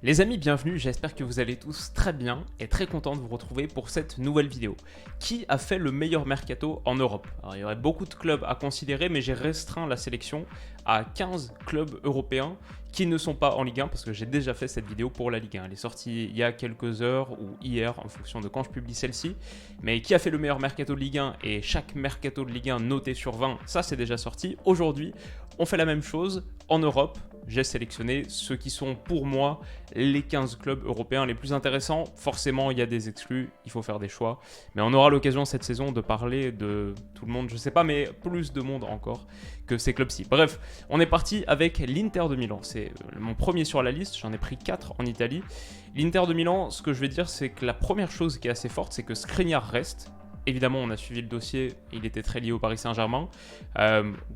Les amis, bienvenue, j'espère que vous allez tous très bien et très content de vous retrouver pour cette nouvelle vidéo. Qui a fait le meilleur mercato en Europe? Alors, il y aurait beaucoup de clubs à considérer, mais j'ai restreint la sélection à 15 clubs européens qui ne sont pas en Ligue 1 parce que j'ai déjà fait cette vidéo pour la Ligue 1. Elle est sortie il y a quelques heures ou hier en fonction de quand je publie celle-ci. Mais qui a fait le meilleur mercato de Ligue 1 et chaque mercato de Ligue 1 noté sur 20, ça c'est déjà sorti. Aujourd'hui, on fait la même chose en Europe. J'ai sélectionné ceux qui sont pour moi les 15 clubs européens les plus intéressants. Forcément, il y a des exclus, il faut faire des choix. Mais on aura l'occasion cette saison de parler de tout le monde, je sais pas, mais plus de monde encore que ces clubs-ci. Bref, on est parti avec l'Inter de Milan. C'est mon premier sur la liste, j'en ai pris 4 en Italie. L'Inter de Milan, ce que je vais dire, c'est que la première chose qui est assez forte, c'est que Skriniar reste. Évidemment, on a suivi le dossier, il était très lié au Paris Saint-Germain.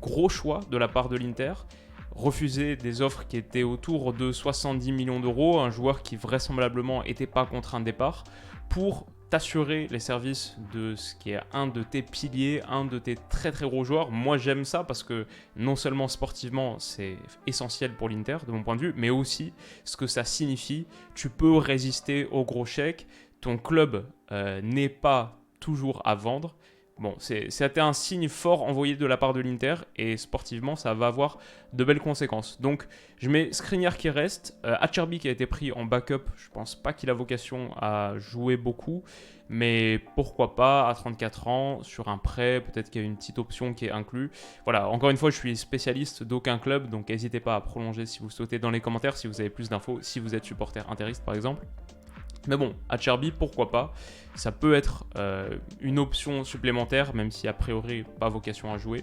Gros choix de la part de l'Inter. Refuser des offres qui étaient autour de 70 millions d'euros, un joueur qui vraisemblablement n'était pas contraint de départ, pour t'assurer les services de ce qui est un de tes piliers, un de tes très très gros joueurs. Moi j'aime ça parce que non seulement sportivement c'est essentiel pour l'Inter de mon point de vue, mais aussi ce que ça signifie, tu peux résister aux gros chèques, ton club n'est pas toujours à vendre. Bon, c'était un signe fort envoyé de la part de l'Inter et sportivement, ça va avoir de belles conséquences. Donc, je mets Skriniar qui reste, Acerbi qui a été pris en backup. Je pense pas qu'il a vocation à jouer beaucoup, mais pourquoi pas à 34 ans sur un prêt, peut-être qu'il y a une petite option qui est inclue. Voilà, encore une fois, je suis spécialiste d'aucun club, donc n'hésitez pas à prolonger si vous souhaitez dans les commentaires, si vous avez plus d'infos, si vous êtes supporter interiste par exemple. Mais bon, Acerbi, pourquoi pas? Ça peut être une option supplémentaire, même si a priori pas vocation à jouer.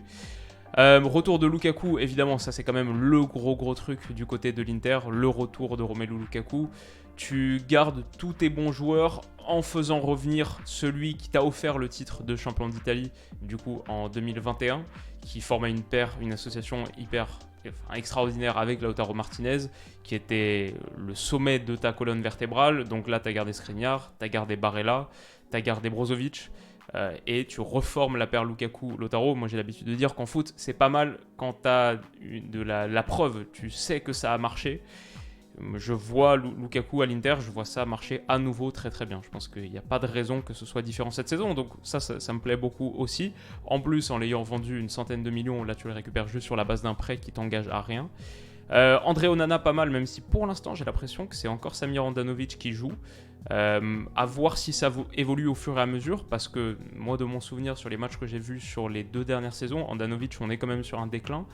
Retour de Lukaku, évidemment, ça c'est quand même le gros truc du côté de l'Inter, le retour de Romelu Lukaku. Tu gardes tous tes bons joueurs en faisant revenir celui qui t'a offert le titre de champion d'Italie, du coup en 2021, qui formait une paire, une association extraordinaire avec Lautaro Martinez, qui était le sommet de ta colonne vertébrale. Donc là, tu as gardé Skriniar, tu as gardé Barella, tu as gardé Brozovic. Et tu reformes la paire Lukaku-Lautaro. Moi j'ai l'habitude de dire qu'en foot c'est pas mal quand tu as de la preuve, tu sais que ça a marché. Je vois Lukaku à l'Inter, je vois ça marcher à nouveau très très bien. Je pense qu'il n'y a pas de raison que ce soit différent cette saison, donc ça me plaît beaucoup aussi. En plus, en l'ayant vendu une centaine de millions, là tu le récupères juste sur la base d'un prêt qui t'engage à rien. André Onana pas mal, même si pour l'instant j'ai l'impression que c'est encore Samir Handanovic qui joue. À voir si ça évolue au fur et à mesure, parce que moi de mon souvenir sur les matchs que j'ai vus sur les 2 dernières saisons, Handanovic on est quand même sur un déclin.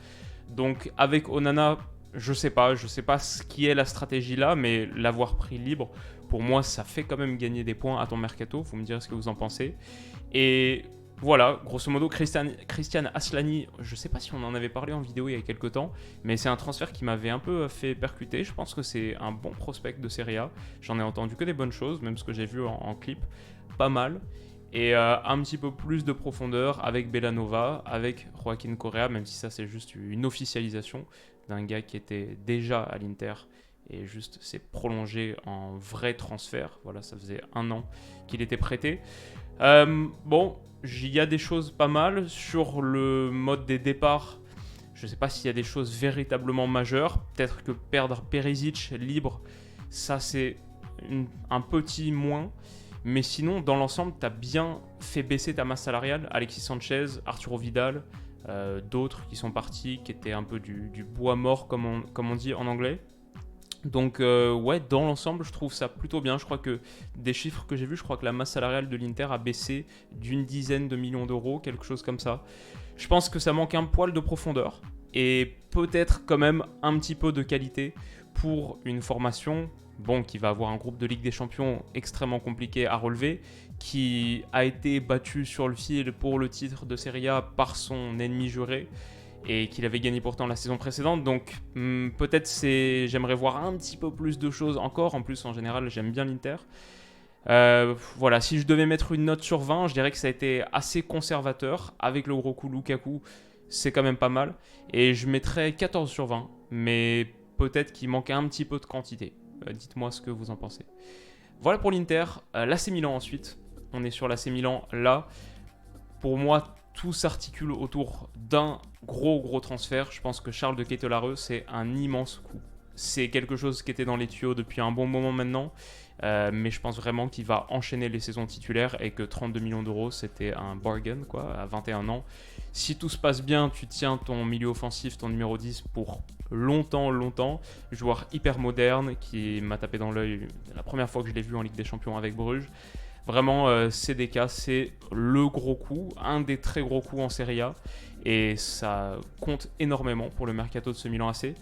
Donc avec Onana, je sais pas ce qui est la stratégie là, mais l'avoir pris libre, pour moi ça fait quand même gagner des points à ton mercato, vous me direz ce que vous en pensez. Et voilà, grosso modo, Christian Aslani, je sais pas si on en avait parlé en vidéo il y a quelques temps, mais c'est un transfert qui m'avait un peu fait percuter. Je pense que c'est un bon prospect de Serie A. J'en ai entendu que des bonnes choses, même ce que j'ai vu en clip, pas mal. Et un petit peu plus de profondeur avec Bellanova, avec Joaquin Correa, même si ça c'est juste une officialisation d'un gars qui était déjà à l'Inter et juste s'est prolongé en vrai transfert. Voilà, ça faisait 1 an qu'il était prêté. Bon, il y a des choses pas mal sur le mode des départs. Je ne sais pas s'il y a des choses véritablement majeures. Peut-être que perdre Perisic libre, ça c'est un petit moins. Mais sinon, dans l'ensemble, tu as bien fait baisser ta masse salariale. Alexis Sanchez, Arturo Vidal, d'autres qui sont partis, qui étaient un peu du bois mort, comme on dit en anglais. Donc ouais, dans l'ensemble, je trouve ça plutôt bien. Je crois que des chiffres que j'ai vus, je crois que la masse salariale de l'Inter a baissé d'une dizaine de millions d'euros, quelque chose comme ça. Je pense que ça manque un poil de profondeur et peut-être quand même un petit peu de qualité pour une formation, bon, qui va avoir un groupe de Ligue des Champions extrêmement compliqué à relever, qui a été battu sur le fil pour le titre de Serie A par son ennemi juré, et qu'il avait gagné pourtant la saison précédente. Donc peut-être j'aimerais voir un petit peu plus de choses encore. En plus, en général, j'aime bien l'Inter. Voilà, si je devais mettre une note sur 20, je dirais que ça a été assez conservateur. Avec le gros coup Lukaku, c'est quand même pas mal. Et je mettrais 14 sur 20, mais peut-être qu'il manquait un petit peu de quantité. Dites-moi ce que vous en pensez. Voilà pour l'Inter. L'AC Milan ensuite. On est sur l'AC Milan là. Pour moi, tout s'articule autour d'un gros transfert. Je pense que Charles de Ketelaere, c'est un immense coup. c'est quelque chose qui était dans les tuyaux depuis un bon moment maintenant. Mais je pense vraiment qu'il va enchaîner les saisons titulaires et que 32 millions d'euros, c'était un bargain, quoi, à 21 ans. Si tout se passe bien, tu tiens ton milieu offensif, ton numéro 10 pour longtemps, longtemps. Joueur hyper moderne qui m'a tapé dans l'œil la première fois que je l'ai vu en Ligue des Champions avec Bruges. Vraiment, CDK, c'est le gros coup, un des très gros coups en Serie A. Et ça compte énormément pour le mercato de ce Milan AC.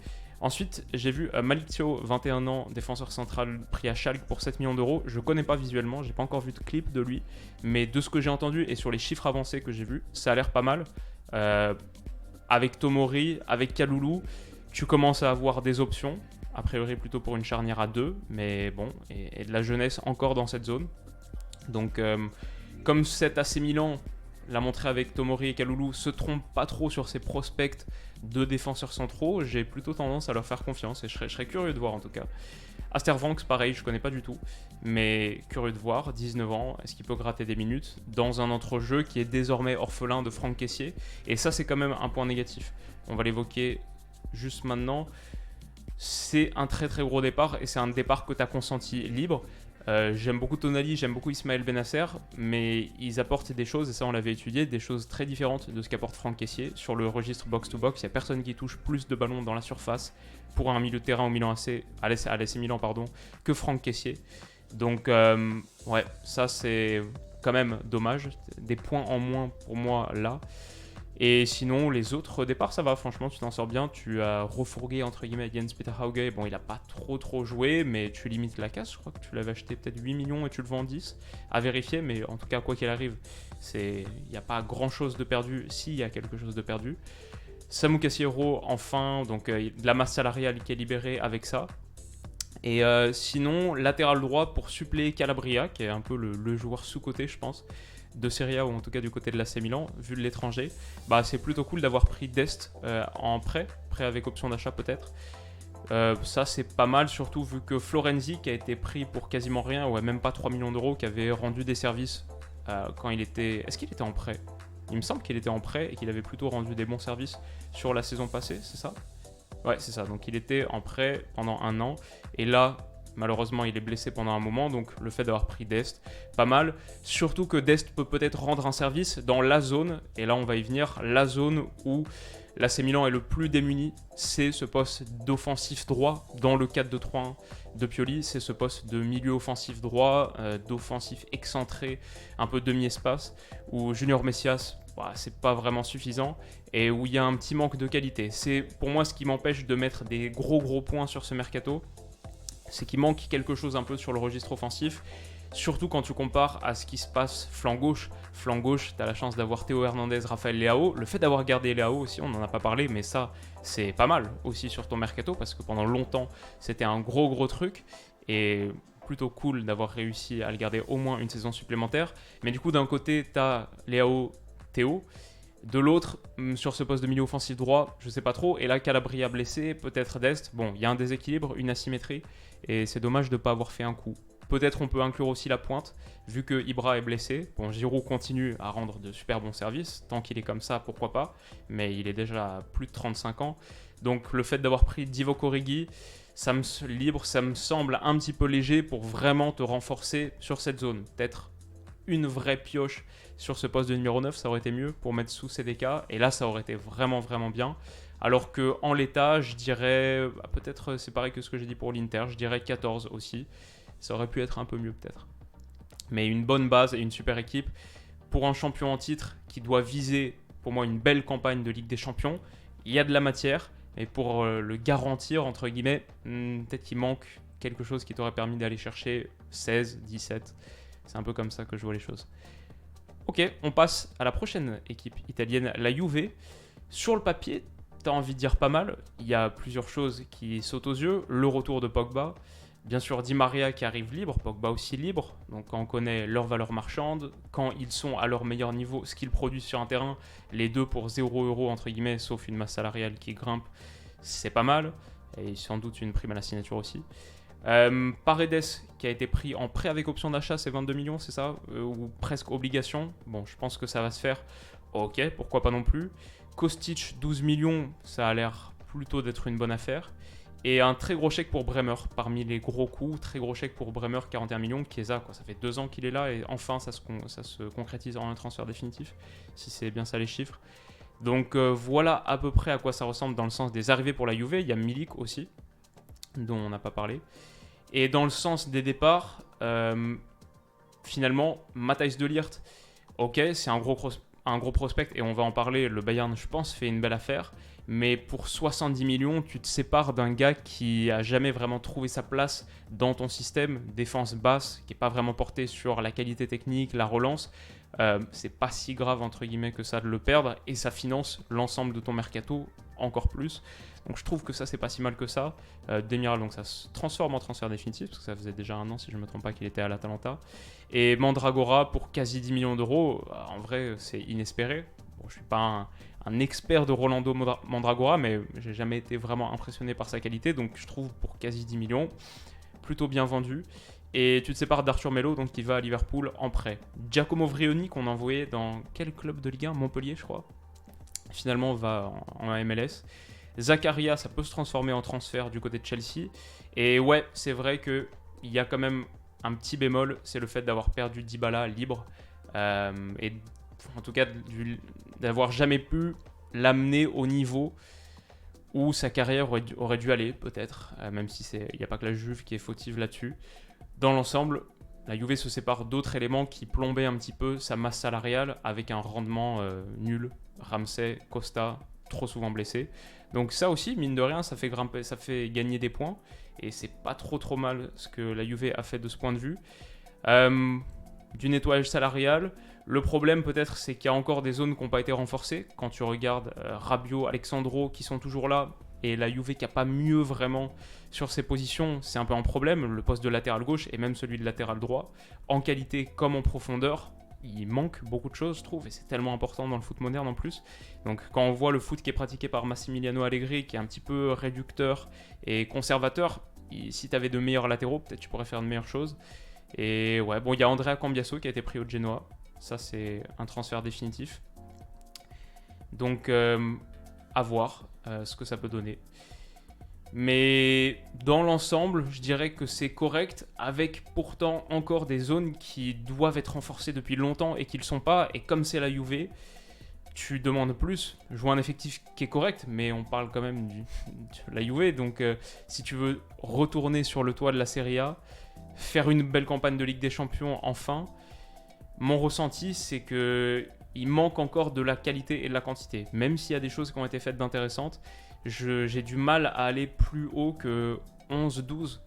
Ensuite, j'ai vu Malick Thiaw, 21 ans, défenseur central, pris à Schalke pour 7 millions d'euros. Je ne connais pas visuellement, j'ai pas encore vu de clip de lui, mais de ce que j'ai entendu et sur les chiffres avancés que j'ai vus, ça a l'air pas mal. Avec Tomori, avec Kalulu, tu commences à avoir des options, a priori plutôt pour une charnière à 2, mais bon, et de la jeunesse encore dans cette zone. Donc, comme cet AC Milan l'a montré avec Tomori et Kalulu, se trompe pas trop sur ses prospects de défenseurs centraux, j'ai plutôt tendance à leur faire confiance et je serais curieux de voir en tout cas. Astervanks, pareil, je connais pas du tout, mais curieux de voir, 19 ans, est-ce qu'il peut gratter des minutes dans un entrejeu qui est désormais orphelin de Franck Kessié, et ça c'est quand même un point négatif. On va l'évoquer juste maintenant. C'est un très très gros départ et c'est un départ que tu as consenti libre. J'aime beaucoup Tonali, j'aime beaucoup Ismaël Benasser, mais ils apportent des choses, et ça on l'avait étudié, des choses très différentes de ce qu'apporte Franck Kessié. Sur le registre box-to-box, il n'y a personne qui touche plus de ballons dans la surface pour un milieu de terrain au Milan AC, à l'AC Milan que Franck Kessié. Donc ouais, ça c'est quand même dommage, des points en moins pour moi là. Et sinon, les autres départs, ça va, franchement, tu t'en sors bien. Tu as refourgué, entre guillemets, Jens Peter Hauge. Bon, il n'a pas trop joué, mais tu limites la casse. Je crois que tu l'avais acheté peut-être 8 millions et tu le vends 10. À vérifier, mais en tout cas, quoi qu'il arrive, il n'y a pas grand-chose de perdu s'il y a quelque chose de perdu. Samu Cassiero, enfin, donc de la masse salariale qui est libérée avec ça. Et sinon, latéral droit pour suppléer Calabria, qui est un peu le joueur sous-côté, je pense, de Serie A, ou en tout cas du côté de l'AC Milan, vu de l'étranger. Bah, c'est plutôt cool d'avoir pris Dest en prêt avec option d'achat peut-être. Ça c'est pas mal, surtout vu que Florenzi, qui a été pris pour quasiment rien, ouais, même pas 3 millions d'euros, qui avait rendu des services quand il était... Est-ce qu'il était en prêt? Il me semble qu'il était en prêt et qu'il avait plutôt rendu des bons services sur la saison passée, c'est ça? Ouais, c'est ça. Donc il était en prêt pendant 1 an. Et là, malheureusement, il est blessé pendant un moment. Donc le fait d'avoir pris Dest, pas mal. Surtout que Dest peut peut-être rendre un service dans la zone. Et là, on va y venir. La zone où l'AC Milan est le plus démuni, c'est ce poste d'offensif droit dans le 4-2-3-1 de Pioli. C'est ce poste de milieu offensif droit, d'offensif excentré, un peu demi-espace, où Junior Messias, bah, c'est pas vraiment suffisant et où il y a un petit manque de qualité. C'est pour moi ce qui m'empêche de mettre des gros points sur ce mercato, c'est qu'il manque quelque chose un peu sur le registre offensif, surtout quand tu compares à ce qui se passe flanc gauche. Flanc gauche, tu as la chance d'avoir Théo Hernandez, Raphaël Leao. Le fait d'avoir gardé Leao aussi, on n'en a pas parlé, mais ça, c'est pas mal aussi sur ton mercato, parce que pendant longtemps, c'était un gros truc, et plutôt cool d'avoir réussi à le garder au moins une saison supplémentaire. Mais du coup, d'un côté, tu as Leao, Théo. De l'autre, sur ce poste de milieu offensif droit, je sais pas trop. Et là, Calabria blessé, peut-être Dest. Bon, il y a un déséquilibre, une asymétrie. Et c'est dommage de ne pas avoir fait un coup. Peut-être on peut inclure aussi la pointe, vu que Ibra est blessé. Bon, Giroud continue à rendre de super bons services. Tant qu'il est comme ça, pourquoi pas. Mais il est déjà à plus de 35 ans. Donc le fait d'avoir pris Divock Origi, ça me semble un petit peu léger pour vraiment te renforcer sur cette zone. Peut-être une vraie pioche sur ce poste de numéro 9, ça aurait été mieux pour mettre sous CDK, et là ça aurait été vraiment bien. Alors qu'en l'état, je dirais, peut-être c'est pareil que ce que j'ai dit pour l'Inter, je dirais 14 aussi, ça aurait pu être un peu mieux peut-être. Mais une bonne base et une super équipe pour un champion en titre qui doit viser pour moi une belle campagne de Ligue des Champions. Il y a de la matière, et pour le garantir, entre guillemets, peut-être qu'il manque quelque chose qui t'aurait permis d'aller chercher 16, 17. C'est un peu comme ça que je vois les choses. Ok, on passe à la prochaine équipe italienne, la Juve. Sur le papier, tu as envie de dire pas mal. Il y a plusieurs choses qui sautent aux yeux. Le retour de Pogba. Bien sûr, Di Maria qui arrive libre, Pogba aussi libre. Donc quand on connaît leur valeur marchande, quand ils sont à leur meilleur niveau, ce qu'ils produisent sur un terrain, les deux pour 0 € entre guillemets, sauf une masse salariale qui grimpe, c'est pas mal. Et sans doute une prime à la signature aussi. Paredes qui a été pris en prêt avec option d'achat, c'est 22 millions, c'est ça, ou presque obligation. Bon, je pense que ça va se faire. Ok, pourquoi pas non plus. Kostic, 12 millions, ça a l'air plutôt d'être une bonne affaire. Et un très gros chèque pour Bremer, parmi les gros coups, très gros chèque pour Bremer, 41 millions, Chiesa, quoi. Ça fait 2 ans qu'il est là et enfin ça se concrétise en un transfert définitif, si c'est bien ça les chiffres. Donc voilà à peu près à quoi ça ressemble dans le sens des arrivées pour la Juve. Il y a Milik aussi, dont on n'a pas parlé. Et dans le sens des départs, finalement, Matthijs de Ligt, ok, c'est un gros prospect et on va en parler. Le Bayern, je pense, fait une belle affaire. Mais pour 70 millions, tu te sépares d'un gars qui a jamais vraiment trouvé sa place dans ton système, défense basse, qui n'est pas vraiment porté sur la qualité technique, la relance. C'est pas si grave entre guillemets que ça de le perdre et ça finance l'ensemble de ton mercato encore plus. Donc je trouve que ça c'est pas si mal que ça. Demiral, donc ça se transforme en transfert définitif parce que ça faisait déjà 1 an si je me trompe pas qu'il était à l'Atalanta. Et Mandragora pour quasi 10 millions d'euros, en vrai c'est inespéré. Bon, je suis pas un expert de Rolando Mandragora, mais j'ai jamais été vraiment impressionné par sa qualité, donc je trouve pour quasi 10 millions, plutôt bien vendu. Et tu te sépares d'Arthur Melo, donc qui va à Liverpool en prêt. Giacomo Vrioni, qu'on envoyait dans quel club de Ligue 1 ? Montpellier, je crois. Finalement, va en MLS. Zakaria, ça peut se transformer en transfert du côté de Chelsea. Et ouais, c'est vrai qu'il y a quand même un petit bémol, c'est le fait d'avoir perdu Dybala libre. Et en tout cas, d'avoir jamais pu l'amener au niveau où sa carrière aurait dû aller, peut-être. Même si il n'y a pas que la Juve qui est fautive là-dessus. Dans l'ensemble, la Juve se sépare d'autres éléments qui plombaient un petit peu sa masse salariale avec un rendement nul. Ramsey, Costa, trop souvent blessés. Donc ça aussi, mine de rien, ça fait gagner des points. Et c'est pas trop mal ce que la Juve a fait de ce point de vue. Du nettoyage salarial, le problème peut-être c'est qu'il y a encore des zones qui n'ont pas été renforcées. Quand tu regardes Rabiot, Alexandro qui sont toujours là, et la Juve qui n'a pas mieux vraiment sur ses positions, c'est un peu un problème. Le poste de latéral gauche et même celui de latéral droit, en qualité comme en profondeur, il manque beaucoup de choses, je trouve, et c'est tellement important dans le foot moderne en plus. Donc quand on voit le foot qui est pratiqué par Massimiliano Allegri, qui est un petit peu réducteur et conservateur, si tu avais de meilleurs latéraux, peut-être tu pourrais faire de meilleures choses. Et ouais, bon, il y a Andrea Cambiasso qui a été pris au Genoa. Ça, c'est un transfert définitif. Donc, à voir ce que ça peut donner. Mais dans l'ensemble, je dirais que c'est correct, avec pourtant encore des zones qui doivent être renforcées depuis longtemps et qui ne le sont pas. Et comme c'est la Juve, tu demandes plus. Je vois un effectif qui est correct, mais on parle quand même de la Juve. Donc, si tu veux retourner sur le toit de la Serie A, faire une belle campagne de Ligue des Champions enfin, mon ressenti c'est que il manque encore de la qualité et de la quantité. Même s'il y a des choses qui ont été faites d'intéressantes, j'ai du mal à aller plus haut que 11-12.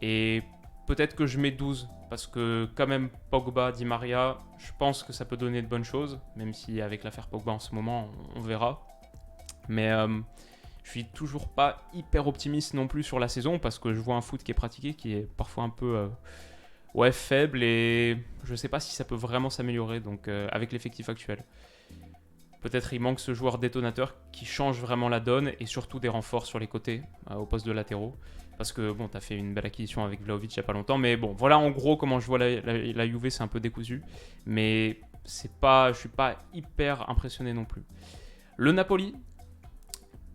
Et peut-être que je mets 12, parce que quand même Pogba, Di Maria, je pense que ça peut donner de bonnes choses, même si avec l'affaire Pogba en ce moment, on verra. Mais je suis toujours pas hyper optimiste non plus sur la saison, parce que je vois un foot qui est pratiqué, qui est parfois un peu faible, et je sais pas si ça peut vraiment s'améliorer donc, avec l'effectif actuel. Peut-être il manque ce joueur détonateur qui change vraiment la donne, et surtout des renforts sur les côtés, au poste de latéraux. Parce que bon, t'as fait une belle acquisition avec Vlahovic il y a pas longtemps, mais bon, voilà en gros comment je vois la Juve, c'est un peu décousu, mais je suis pas hyper impressionné non plus. Le Napoli,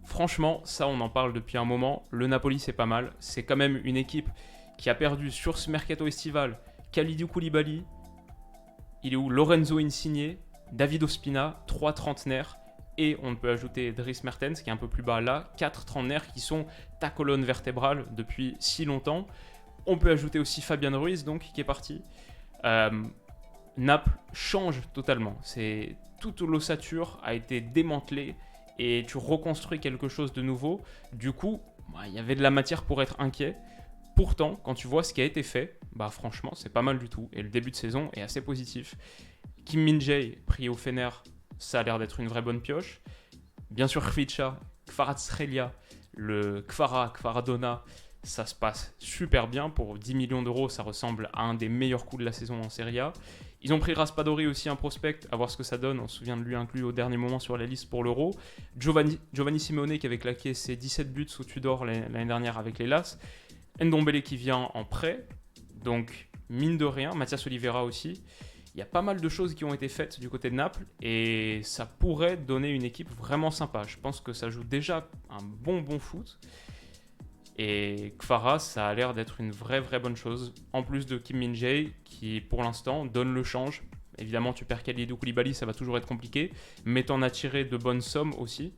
franchement, ça on en parle depuis un moment. Le Napoli c'est pas mal, c'est quand même une équipe qui a perdu sur ce mercato estival Kalidou Koulibaly, il est où, Lorenzo Insigne, David Ospina, 3 trentenaires, et on peut ajouter Dries Mertens qui est un peu plus bas là, 4 trentenaires qui sont ta colonne vertébrale depuis si longtemps. On peut ajouter aussi Fabian Ruiz donc, qui est parti. Naples change totalement, toute l'ossature a été démantelée et tu reconstruis quelque chose de nouveau. Du coup, il y avait de la matière pour être inquiet. Pourtant, quand tu vois ce qui a été fait, franchement, c'est pas mal du tout. Et le début de saison est assez positif. Kim Min-jae, pris au Fener, ça a l'air d'être une vraie bonne pioche. Bien sûr, Khvicha, Kvaratskhelia, le Kvaradona, ça se passe super bien. Pour 10 millions d'euros, ça ressemble à un des meilleurs coups de la saison en Serie A. Ils ont pris Raspadori aussi, un prospect, à voir ce que ça donne. On se souvient de lui inclus au dernier moment sur la liste pour l'Euro. Giovanni Simeone qui avait claqué ses 17 buts sous Tudor l'année dernière avec les Las. Ndombele qui vient en prêt. Donc, mine de rien, Mathias Oliveira aussi. Il y a pas mal de choses qui ont été faites du côté de Naples et ça pourrait donner une équipe vraiment sympa. Je pense que ça joue déjà un bon foot. Et Kvara, ça a l'air d'être une vraie bonne chose. En plus de Kim Min-jae, qui pour l'instant donne le change. Évidemment, tu perds Kalidou Koulibaly, ça va toujours être compliqué. Mais t'en as tiré de bonnes sommes aussi.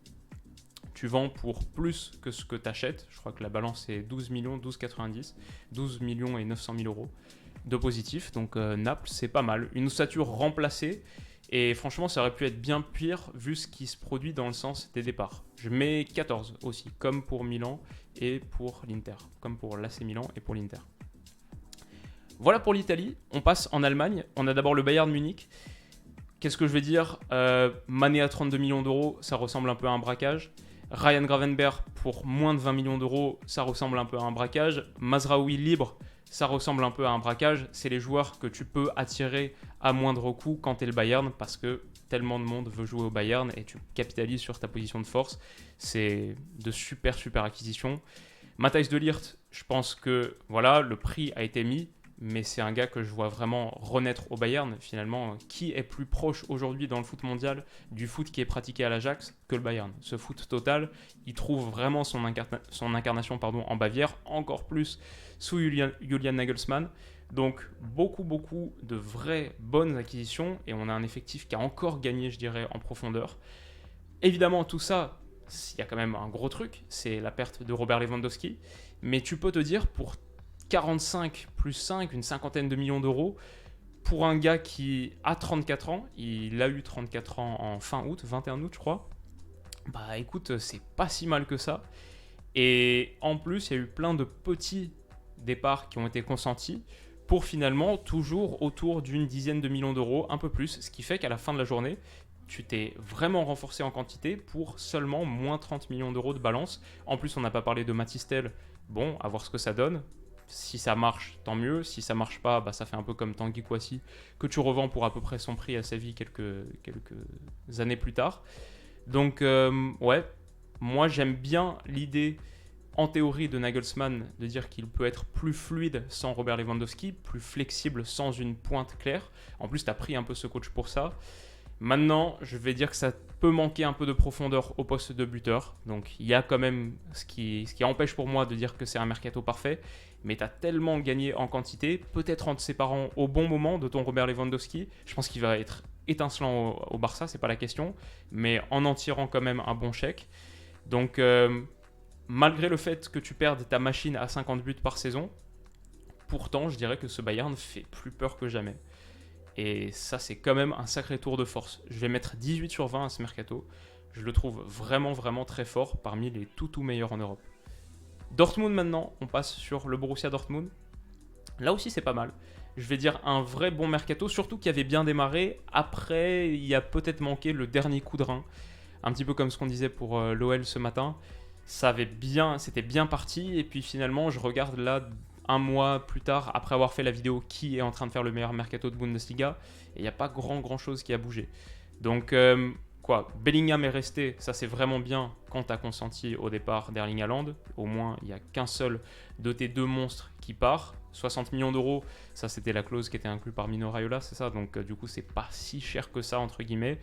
Tu vends pour plus que ce que tu achètes. Je crois que la balance est 12 millions, 12,90. 12 millions et 900 000 euros de positif. Donc Naples, c'est pas mal. Une ossature remplacée. Et franchement, ça aurait pu être bien pire vu ce qui se produit dans le sens des départs. Je mets 14 aussi, comme pour Milan et pour l'Inter. Comme pour l'AC Milan et pour l'Inter. Voilà pour l'Italie. On passe en Allemagne. On a d'abord le Bayern Munich. Qu'est-ce que je vais dire Mané à 32 millions d'euros, ça ressemble un peu à un braquage. Ryan Gravenberch pour moins de 20 millions d'euros, ça ressemble un peu à un braquage. Mazraoui libre, ça ressemble un peu à un braquage. C'est les joueurs que tu peux attirer à moindre coût quand tu es le Bayern parce que tellement de monde veut jouer au Bayern et tu capitalises sur ta position de force. C'est de super acquisitions. Matthijs de Ligt, je pense que voilà, le prix a été mis. Mais c'est un gars que je vois vraiment renaître au Bayern. Finalement, qui est plus proche aujourd'hui dans le foot mondial du foot qui est pratiqué à l'Ajax que le Bayern? Ce foot total, il trouve vraiment son incarnation en Bavière, encore plus sous Julian Nagelsmann. Donc beaucoup de vraies bonnes acquisitions et on a un effectif qui a encore gagné, je dirais, en profondeur. Évidemment, tout ça, il y a quand même un gros truc, c'est la perte de Robert Lewandowski. Mais tu peux te dire, pour 45 plus 5, une cinquantaine de millions d'euros, pour un gars qui a 34 ans, il a eu 34 ans en fin août, 21 août je crois, bah écoute, c'est pas si mal que ça. Et en plus, il y a eu plein de petits départs qui ont été consentis pour finalement toujours autour d'une dizaine de millions d'euros, un peu plus, ce qui fait qu'à la fin de la journée, tu t'es vraiment renforcé en quantité pour seulement moins 30 millions d'euros de balance. En plus, on n'a pas parlé de Matistel, bon, à voir ce que ça donne. Si ça marche, tant mieux. Si ça marche pas, bah, ça fait un peu comme Tanguy Kouassi, que tu revends pour à peu près son prix à Séville quelques années plus tard. Donc, ouais, moi j'aime bien l'idée, en théorie, de Nagelsmann de dire qu'il peut être plus fluide sans Robert Lewandowski, plus flexible sans une pointe claire. En plus, tu as pris un peu ce coach pour ça. Maintenant, je vais dire que ça peut manquer un peu de profondeur au poste de buteur. Donc, il y a quand même ce qui empêche pour moi de dire que c'est un mercato parfait. Mais tu as tellement gagné en quantité, peut-être en te séparant au bon moment de ton Robert Lewandowski. Je pense qu'il va être étincelant au Barça, c'est pas la question. Mais en tirant quand même un bon chèque. Donc, malgré le fait que tu perdes ta machine à 50 buts par saison, pourtant, je dirais que ce Bayern fait plus peur que jamais. Et ça, c'est quand même un sacré tour de force. Je vais mettre 18 sur 20 à ce mercato. Je le trouve vraiment très fort, parmi les tout meilleurs en Europe. Dortmund maintenant, on passe sur le Borussia Dortmund. Là aussi, c'est pas mal. Je vais dire un vrai bon mercato, surtout qui avait bien démarré. Après, il y a peut-être manqué le dernier coup de rein. Un petit peu comme ce qu'on disait pour l'OL ce matin. C'était bien parti. Et puis finalement, je regarde là, un mois plus tard, après avoir fait la vidéo qui est en train de faire le meilleur mercato de Bundesliga, et il n'y a pas grand chose qui a bougé. Donc, Bellingham est resté, ça c'est vraiment bien quand tu as consenti au départ d'Erling Haaland. Au moins, il n'y a qu'un seul de tes deux monstres qui part. 60 millions d'euros, ça c'était la clause qui était inclue par Mino Raiola, c'est ça. Donc, du coup, c'est pas si cher que ça, entre guillemets.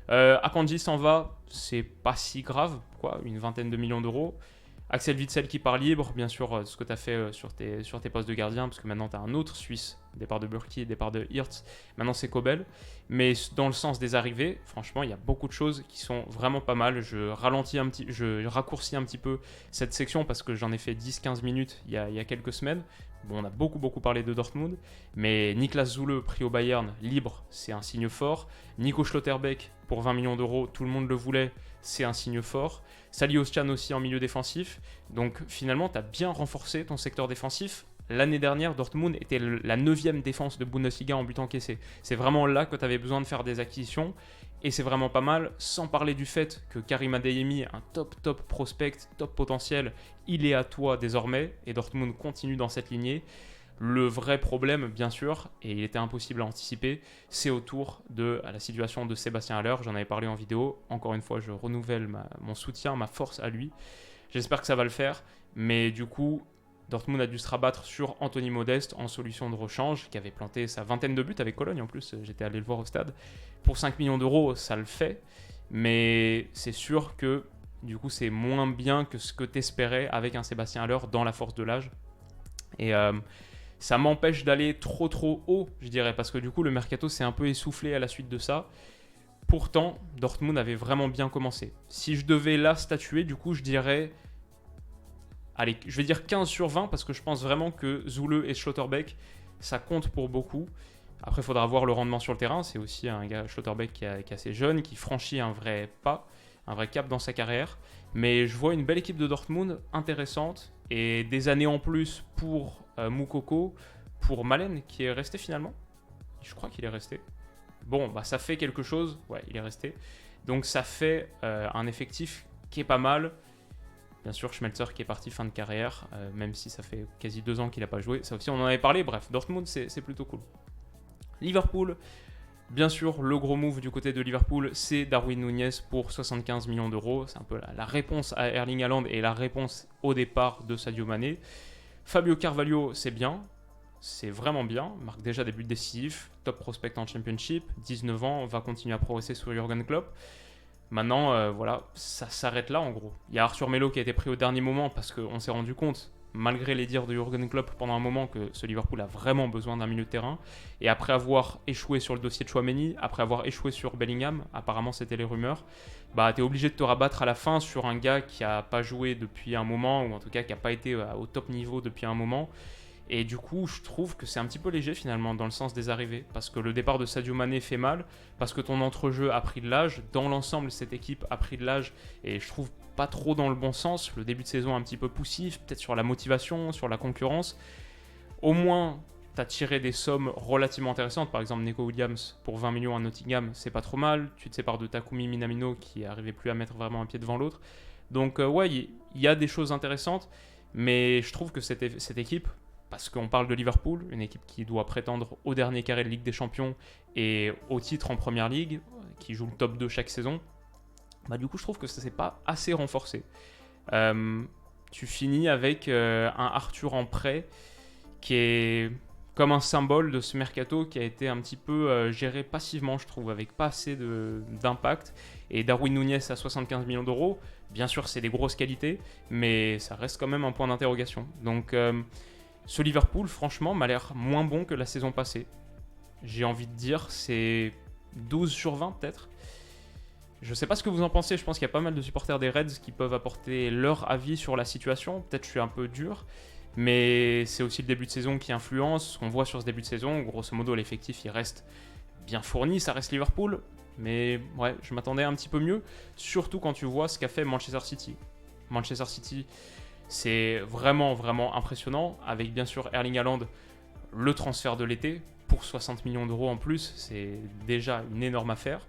Akanji s'en va, c'est pas si grave, une vingtaine de millions d'euros. Axel Witsel qui part libre, bien sûr, ce que tu as fait sur tes postes de gardien, parce que maintenant tu as un autre Suisse, départ de Burki, départ de Hirtz, maintenant c'est Kobel. Mais dans le sens des arrivées, franchement, il y a beaucoup de choses qui sont vraiment pas mal. Je raccourcis un petit peu cette section parce que j'en ai fait 10-15 minutes il y a quelques semaines. Bon, on a beaucoup parlé de Dortmund, mais Niklas Zule, pris au Bayern, libre, c'est un signe fort. Nico Schlotterbeck, pour 20 millions d'euros, tout le monde le voulait, c'est un signe fort. Salihamidzic aussi en milieu défensif. Donc finalement, tu as bien renforcé ton secteur défensif. L'année dernière, Dortmund était la 9e défense de Bundesliga en but encaissé. C'est vraiment là que tu avais besoin de faire des acquisitions. Et c'est vraiment pas mal, sans parler du fait que Karim Adeyemi, un top prospect, top potentiel, il est à toi désormais. Et Dortmund continue dans cette lignée. Le vrai problème, bien sûr, et il était impossible à anticiper, c'est autour de la situation de Sébastien Haller. J'en avais parlé en vidéo. Encore une fois, je renouvelle mon soutien, ma force à lui. J'espère que ça va le faire. Mais du coup, Dortmund a dû se rabattre sur Anthony Modeste en solution de rechange, qui avait planté sa vingtaine de buts avec Cologne en plus. J'étais allé le voir au stade. Pour 5 millions d'euros, ça le fait. Mais c'est sûr que Du coup, c'est moins bien que ce que t'espérais avec un Sébastien Haller dans la force de l'âge. Et ça m'empêche d'aller trop haut, je dirais, parce que du coup, le mercato s'est un peu essoufflé à la suite de ça. Pourtant, Dortmund avait vraiment bien commencé. Si je devais là statuer, du coup, je dirais... Allez, je vais dire 15 sur 20 parce que je pense vraiment que Zule et Schlotterbeck, ça compte pour beaucoup. Après, il faudra voir le rendement sur le terrain. C'est aussi un gars, Schlotterbeck, qui est assez jeune, qui franchit un vrai pas, un vrai cap dans sa carrière. Mais je vois une belle équipe de Dortmund, intéressante. Et des années en plus pour Moukoko, pour Malen, qui est resté finalement. Je crois qu'il est resté. Bon, bah ça fait quelque chose. Ouais, il est resté. Donc ça fait un effectif qui est pas mal. Bien sûr, Schmelzer qui est parti fin de carrière, même si ça fait quasi 2 ans qu'il n'a pas joué. Ça aussi, on en avait parlé. Bref, Dortmund, c'est plutôt cool. Liverpool, bien sûr, le gros move du côté de Liverpool, c'est Darwin Núñez pour 75 millions d'euros. C'est un peu la réponse à Erling Haaland et la réponse au départ de Sadio Mané. Fabio Carvalho, c'est bien. C'est vraiment bien. Marque déjà des buts décisifs. Top prospect en Championship. 19 ans, va continuer à progresser sur Jürgen Klopp. Maintenant, voilà, ça s'arrête là en gros. Il y a Arthur Melo qui a été pris au dernier moment parce qu'on s'est rendu compte, malgré les dires de Jürgen Klopp pendant un moment, que ce Liverpool a vraiment besoin d'un milieu de terrain. Et après avoir échoué sur le dossier de Tchouaméni, après avoir échoué sur Bellingham, apparemment c'était les rumeurs, bah t'es obligé de te rabattre à la fin sur un gars qui a pas joué depuis un moment, ou en tout cas qui a pas été au top niveau depuis un moment. Et du coup, je trouve que c'est un petit peu léger finalement dans le sens des arrivées. Parce que le départ de Sadio Mané fait mal, parce que ton entrejeu a pris de l'âge. Dans l'ensemble, cette équipe a pris de l'âge et je trouve pas trop dans le bon sens. Le début de saison un petit peu poussif, peut-être sur la motivation, sur la concurrence. Au moins, tu as tiré des sommes relativement intéressantes. Par exemple, Nico Williams pour 20 millions à Nottingham, c'est pas trop mal. Tu te sépares de Takumi Minamino qui n'arrivait plus à mettre vraiment un pied devant l'autre. Donc, ouais, il y a des choses intéressantes. Mais je trouve que cette équipe, parce qu'on parle de Liverpool, une équipe qui doit prétendre au dernier carré de Ligue des Champions et au titre en Première Ligue, qui joue le top 2 chaque saison, bah du coup je trouve que ça ne s'est pas assez renforcé. Tu finis avec un Arthur en prêt qui est comme un symbole de ce mercato qui a été un petit peu géré passivement, je trouve, avec pas assez d'impact. Et Darwin Núñez à 75 millions d'euros, bien sûr c'est des grosses qualités, mais ça reste quand même un point d'interrogation. Donc... ce Liverpool, franchement, m'a l'air moins bon que la saison passée. J'ai envie de dire, c'est 12 sur 20 peut-être. Je ne sais pas ce que vous en pensez, je pense qu'il y a pas mal de supporters des Reds qui peuvent apporter leur avis sur la situation. Peut-être que je suis un peu dur, mais c'est aussi le début de saison qui influence. Ce qu'on voit sur ce début de saison, grosso modo, l'effectif il reste bien fourni, ça reste Liverpool. Mais ouais, je m'attendais un petit peu mieux, surtout quand tu vois ce qu'a fait Manchester City. Manchester City... c'est vraiment, vraiment impressionnant, avec bien sûr Erling Haaland, le transfert de l'été, pour 60 millions d'euros en plus, c'est déjà une énorme affaire.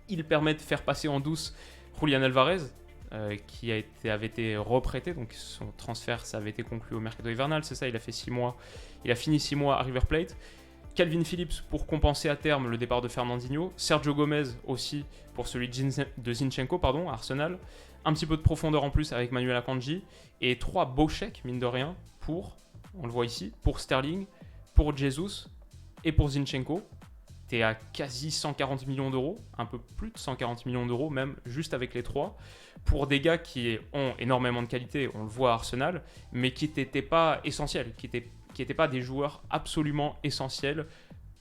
Il permet de faire passer en douce Julian Alvarez, qui avait été reprêté, donc son transfert, ça avait été conclu au mercato hivernal, c'est ça, il a fait 6 mois, il a fini 6 mois à River Plate. Calvin Phillips pour compenser à terme le départ de Fernandinho, Sergio Gomez aussi pour celui de Zinchenko, à Arsenal. Un petit peu de profondeur en plus avec Manuel Akanji et 3 beaux chèques, mine de rien, pour, on le voit ici, pour Sterling, pour Jesus et pour Zinchenko. T'es à quasi 140 millions d'euros, un peu plus de 140 millions d'euros même, juste avec les 3, pour des gars qui ont énormément de qualité, on le voit à Arsenal, mais qui n'étaient pas essentiels, qui n'étaient pas des joueurs absolument essentiels,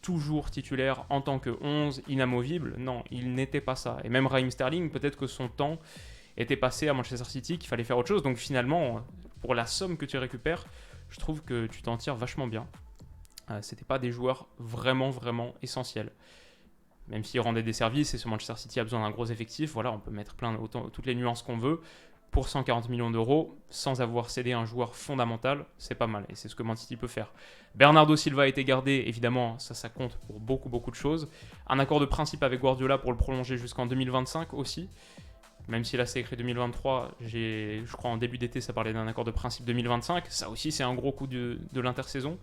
toujours titulaires en tant que 11, inamovibles. Non, il n'était pas ça. Et même Raheem Sterling, peut-être que son temps était passé à Manchester City, qu'il fallait faire autre chose. Donc finalement, pour la somme que tu récupères, je trouve que tu t'en tires vachement bien. C'était pas des joueurs vraiment, vraiment essentiels. Même s'ils rendaient des services, et ce Manchester City a besoin d'un gros effectif, voilà, on peut mettre toutes les nuances qu'on veut. Pour 140 millions d'euros, sans avoir cédé un joueur fondamental, c'est pas mal. Et c'est ce que Man City peut faire. Bernardo Silva a été gardé, évidemment, ça compte pour beaucoup, beaucoup de choses. Un accord de principe avec Guardiola pour le prolonger jusqu'en 2025 aussi. Même si là c'est écrit 2023, je crois en début d'été ça parlait d'un accord de principe 2025. Ça aussi c'est un gros coup de l'intersaison.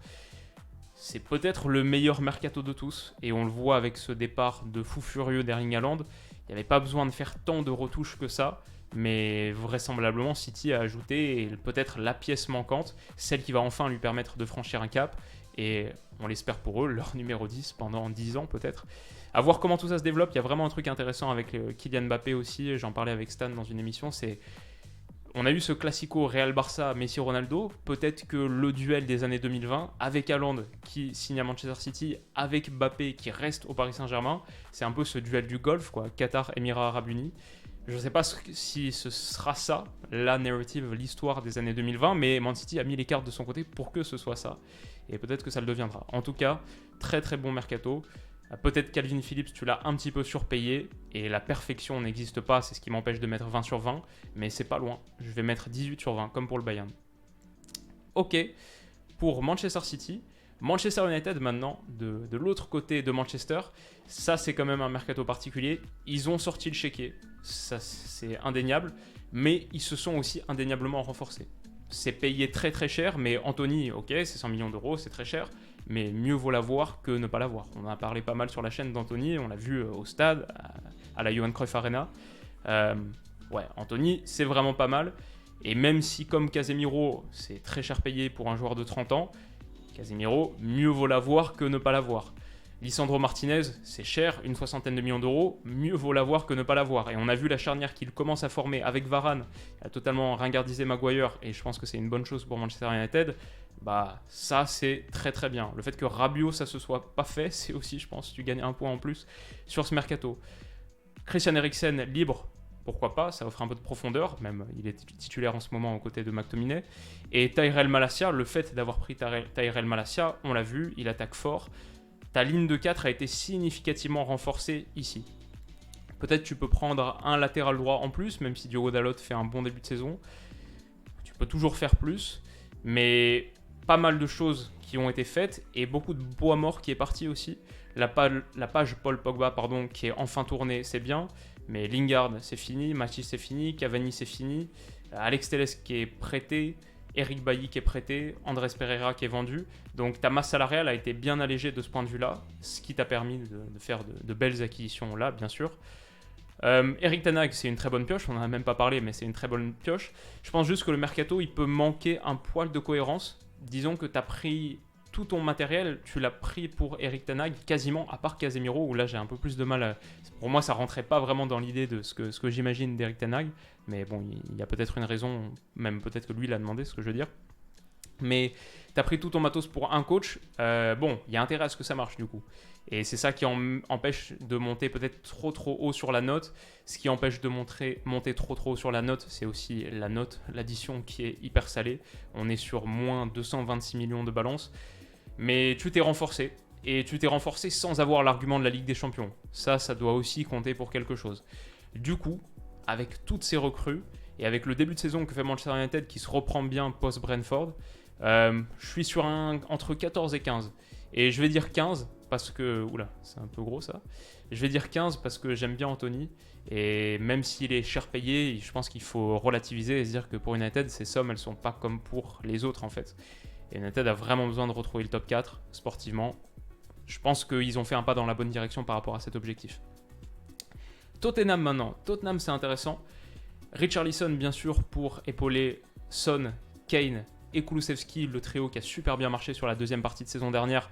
C'est peut-être le meilleur mercato de tous. Et on le voit avec ce départ de fou furieux d'Erling Haaland. Il n'y avait pas besoin de faire tant de retouches que ça. mais vraisemblablement City a ajouté peut-être la pièce manquante, celle qui va enfin lui permettre de franchir un cap, et on l'espère pour eux, leur numéro 10 pendant 10 ans peut-être. À voir comment tout ça se développe, il y a vraiment un truc intéressant avec Kylian Mbappé aussi, j'en parlais avec Stan dans une émission, c'est... On a eu ce classico Real-Barça, Messi-Ronaldo. Peut-être que le duel des années 2020, avec Haaland qui signe à Manchester City, avec Mbappé qui reste au Paris Saint-Germain, c'est un peu ce duel du Golfe, quoi. Qatar, Émirats Arabes Unis. Je ne sais pas si ce sera ça, la narrative, l'histoire des années 2020, mais Man City a mis les cartes de son côté pour que ce soit ça. Et peut-être que ça le deviendra. En tout cas, très très bon mercato. Peut-être Calvin Phillips, tu l'as un petit peu surpayé et la perfection n'existe pas, c'est ce qui m'empêche de mettre 20 sur 20, mais c'est pas loin. Je vais mettre 18 sur 20, comme pour le Bayern. Ok, pour Manchester City, Manchester United maintenant, de l'autre côté de Manchester, ça c'est quand même un mercato particulier. Ils ont sorti le chéquier, ça c'est indéniable, mais ils se sont aussi indéniablement renforcés. C'est payé très très cher, mais Anthony, ok, c'est 100 millions d'euros, c'est très cher, mais mieux vaut l'avoir que ne pas l'avoir. On en a parlé pas mal sur la chaîne d'Anthony, on l'a vu au stade, à la Johan Cruyff Arena. Ouais, Anthony, c'est vraiment pas mal, et même si comme Casemiro, c'est très cher payé pour un joueur de 30 ans, Casemiro, mieux vaut l'avoir que ne pas l'avoir. Lisandro Martinez, c'est cher, une 60aine de millions d'euros, mieux vaut l'avoir que ne pas l'avoir. Et on a vu la charnière qu'il commence à former avec Varane, il a totalement ringardisé Maguire, et je pense que c'est une bonne chose pour Manchester United. Bah ça c'est très très bien. Le fait que Rabiot ça se soit pas fait, c'est aussi je pense tu gagnes un point en plus sur ce mercato. Christian Eriksen libre, pourquoi pas, ça offre un peu de profondeur, même il est titulaire en ce moment aux côtés de McTominay. Et Tyrell Malacia, le fait d'avoir pris Tyrell Malacia, on l'a vu, il attaque fort. Ta ligne de 4 a été significativement renforcée ici. Peut-être tu peux prendre un latéral droit en plus, même si Diogo Dalot fait un bon début de saison. Tu peux toujours faire plus, mais pas mal de choses qui ont été faites et beaucoup de bois mort qui est parti aussi. La page Paul Pogba, pardon, qui est enfin tournée, c'est bien, mais Lingard, c'est fini, Matip, c'est fini, Cavani, c'est fini, Alex Telles qui est prêté, Eric Bailly qui est prêté, Andrés Pereira qui est vendu. Donc ta masse salariale a été bien allégée de ce point de vue-là, ce qui t'a permis de faire de belles acquisitions là, bien sûr. Eric Ten Hag, c'est une très bonne pioche, on n'en a même pas parlé, mais c'est une très bonne pioche. Je pense juste que le mercato, il peut manquer un poil de cohérence. Disons que tu as pris tout ton matériel, tu l'as pris pour Eric Ten Hag, quasiment, à part Casemiro, où là j'ai un peu plus de mal. Pour moi, ça rentrait pas vraiment dans l'idée de ce que j'imagine d'Eric Ten Hag, mais bon, il y a peut-être une raison, même peut-être que lui l'a demandé, ce que je veux dire. Mais tu as pris tout ton matos pour un coach, bon, il y a intérêt à ce que ça marche du coup. Et c'est ça qui empêche de monter peut-être trop haut sur la note. Ce qui empêche de monter trop haut sur la note, c'est aussi la note, l'addition qui est hyper salée. On est sur moins 226 millions de balance. Mais tu t'es renforcé. Et tu t'es renforcé sans avoir l'argument de la Ligue des Champions. Ça doit aussi compter pour quelque chose. Du coup, avec toutes ces recrues, et avec le début de saison que fait Manchester United qui se reprend bien post-Brentford, je suis sur entre 14 et 15. Et je vais dire 15 parce que... Oula, c'est un peu gros ça. Je vais dire 15 parce que j'aime bien Anthony. Et même s'il est cher payé, je pense qu'il faut relativiser et se dire que pour United, ces sommes, elles ne sont pas comme pour les autres en fait. Et United a vraiment besoin de retrouver le top 4 sportivement. Je pense qu'ils ont fait un pas dans la bonne direction par rapport à cet objectif. Tottenham maintenant. Tottenham, c'est intéressant. Richarlison, bien sûr, pour épauler Son, Kane et Kulusevski, le trio qui a super bien marché sur la deuxième partie de saison dernière.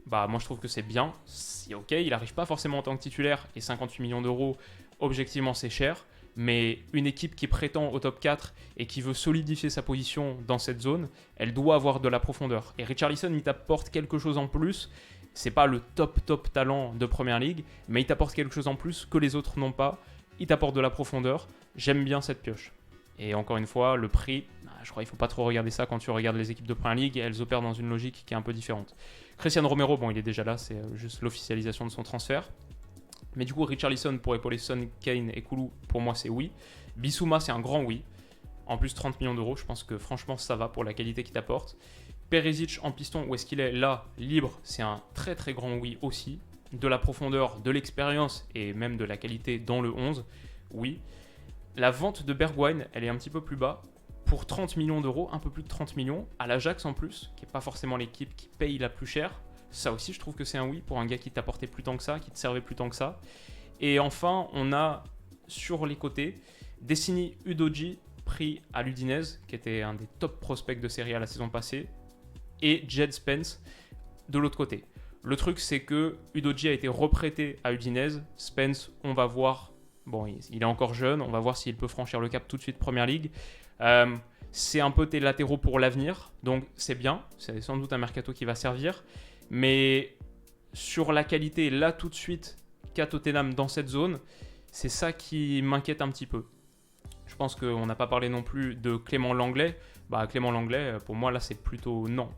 Bah, moi, je trouve que c'est bien. C'est ok, il n'arrive pas forcément en tant que titulaire et 58 millions d'euros, objectivement, c'est cher. Mais une équipe qui prétend au top 4 et qui veut solidifier sa position dans cette zone, elle doit avoir de la profondeur. Et Richarlison, il t'apporte quelque chose en plus. C'est pas le top talent de Première Ligue, mais il t'apporte quelque chose en plus que les autres n'ont pas. Il t'apporte de la profondeur. J'aime bien cette pioche. Et encore une fois, le prix, je crois qu'il ne faut pas trop regarder ça quand tu regardes les équipes de Première Ligue. Elles opèrent dans une logique qui est un peu différente. Christian Romero, bon, il est déjà là, c'est juste l'officialisation de son transfert. Mais du coup, Richarlison pour épauler Son, Kane et Kulu, pour moi, c'est oui. Bissouma, c'est un grand oui. En plus, 30 millions d'euros, je pense que franchement, ça va pour la qualité qu'il t'apporte. Perisic en piston, où est-ce qu'il est là, libre, c'est un très très grand oui aussi. De la profondeur, de l'expérience et même de la qualité dans le 11, oui. La vente de Bergwijn, elle est un petit peu plus bas. Pour 30 millions d'euros, un peu plus de 30 millions, à l'Ajax en plus, qui n'est pas forcément l'équipe qui paye la plus cher. Ça aussi, je trouve que c'est un oui pour un gars qui t'apportait plus tant que ça, qui te servait plus tant que ça. Et enfin, on a sur les côtés Destiny Udogie, pris à l'Udinese, qui était un des top prospects de Serie A la saison passée, et Jed Spence de l'autre côté. Le truc, c'est que Udogie a été reprêté à Udinese. Spence, on va voir. Bon, il est encore jeune. On va voir s'il peut franchir le cap tout de suite Première Ligue. C'est un peu tes latéraux pour l'avenir. Donc, c'est bien. C'est sans doute un mercato qui va servir. Mais sur la qualité, là, tout de suite, qu'a Tottenham dans cette zone, c'est ça qui m'inquiète un petit peu. Je pense qu'on n'a pas parlé non plus de Clément Langlais. Clément Langlais, pour moi, là, c'est plutôt non.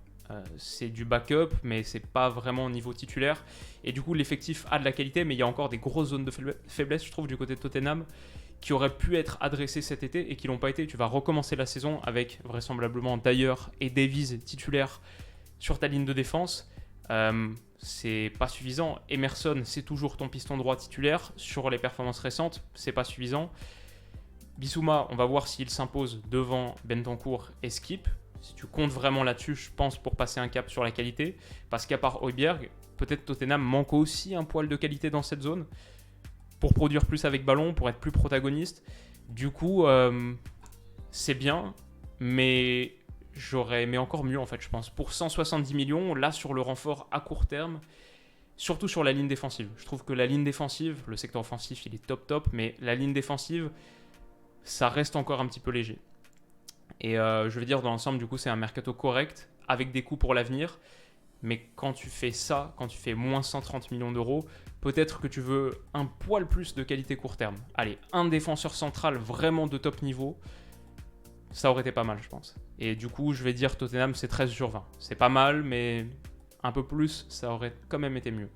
C'est du backup, mais c'est pas vraiment au niveau titulaire. Et du coup, l'effectif a de la qualité, mais il y a encore des grosses zones de faiblesse, je trouve, du côté de Tottenham, qui auraient pu être adressées cet été et qui l'ont pas été. Tu vas recommencer la saison avec vraisemblablement Dyer et Davies titulaires sur ta ligne de défense. C'est pas suffisant. Emerson, c'est toujours ton piston droit titulaire. Sur les performances récentes, c'est pas suffisant. Bissouma, on va voir s'il s'impose devant Bentancur et Skip. Si tu comptes vraiment là-dessus, je pense, pour passer un cap sur la qualité. Parce qu'à part Højbjerg, peut-être Tottenham manque aussi un poil de qualité dans cette zone. Pour produire plus avec ballon, pour être plus protagoniste. Du coup, c'est bien, mais j'aurais aimé encore mieux, en fait, je pense. Pour 170 millions, là, sur le renfort à court terme, surtout sur la ligne défensive. Je trouve que la ligne défensive, le secteur offensif, il est top, mais la ligne défensive, ça reste encore un petit peu léger. Et je veux dire, dans l'ensemble, du coup, c'est un mercato correct, avec des coûts pour l'avenir. Mais quand tu fais ça, quand tu fais moins 130 millions d'euros, peut-être que tu veux un poil plus de qualité court terme. Allez, un défenseur central vraiment de top niveau, ça aurait été pas mal, je pense. Et du coup, je vais dire Tottenham, c'est 13 sur 20. C'est pas mal, mais un peu plus, ça aurait quand même été mieux.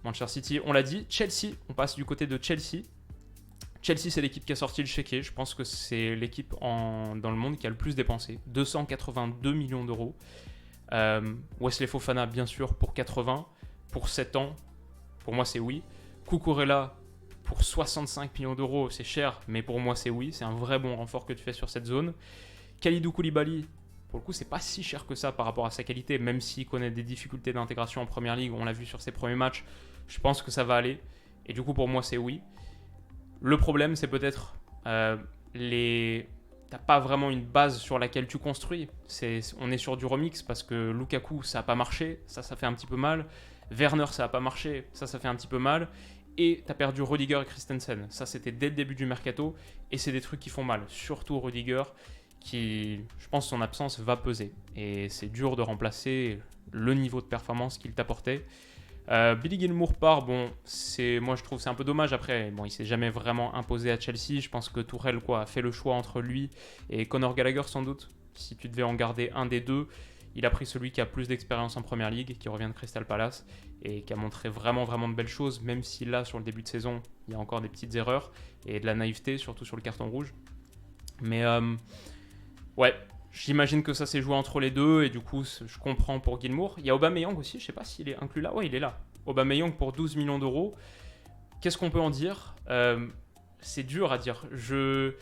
Manchester City, on l'a dit. Chelsea, on passe du côté de Chelsea. Chelsea, c'est l'équipe qui a sorti le chéquier. Je pense que c'est l'équipe dans le monde qui a le plus dépensé. 282 millions d'euros. Wesley Fofana, bien sûr, pour 80. Pour 7 ans, pour moi, c'est oui. Cucurella, pour 65 millions d'euros, c'est cher, mais pour moi, c'est oui. C'est un vrai bon renfort que tu fais sur cette zone. Kalidou Koulibaly, pour le coup, c'est pas si cher que ça par rapport à sa qualité, même s'il connaît des difficultés d'intégration en Première Ligue. On l'a vu sur ses premiers matchs. Je pense que ça va aller. Et du coup, pour moi, c'est oui. Le problème, c'est peut-être t'as pas vraiment une base sur laquelle tu construis. On est sur du remix parce que Lukaku, ça n'a pas marché. Ça fait un petit peu mal. Werner, ça n'a pas marché. Ça fait un petit peu mal. Et t'as perdu Rudiger et Christensen. Ça, c'était dès le début du mercato. Et c'est des trucs qui font mal. Surtout Rudiger, qui, je pense, son absence va peser. Et c'est dur de remplacer le niveau de performance qu'il t'apportait. Billy Gilmour part, moi je trouve c'est un peu dommage. Après, il s'est jamais vraiment imposé à Chelsea. Je pense que Tourelle a fait le choix entre lui et Conor Gallagher sans doute. Si tu devais en garder un des deux, il a pris celui qui a plus d'expérience en Première Ligue, qui revient de Crystal Palace et qui a montré vraiment de belles choses, même si là sur le début de saison il y a encore des petites erreurs et de la naïveté, surtout sur le carton rouge. Mais ouais, j'imagine que ça s'est joué entre les deux et du coup, je comprends pour Gilmour. Il y a Aubameyang aussi, je sais pas s'il est inclus là. Ouais, il est là. Aubameyang pour 12 millions d'euros. Qu'est-ce qu'on peut en dire ? C'est dur à dire. Je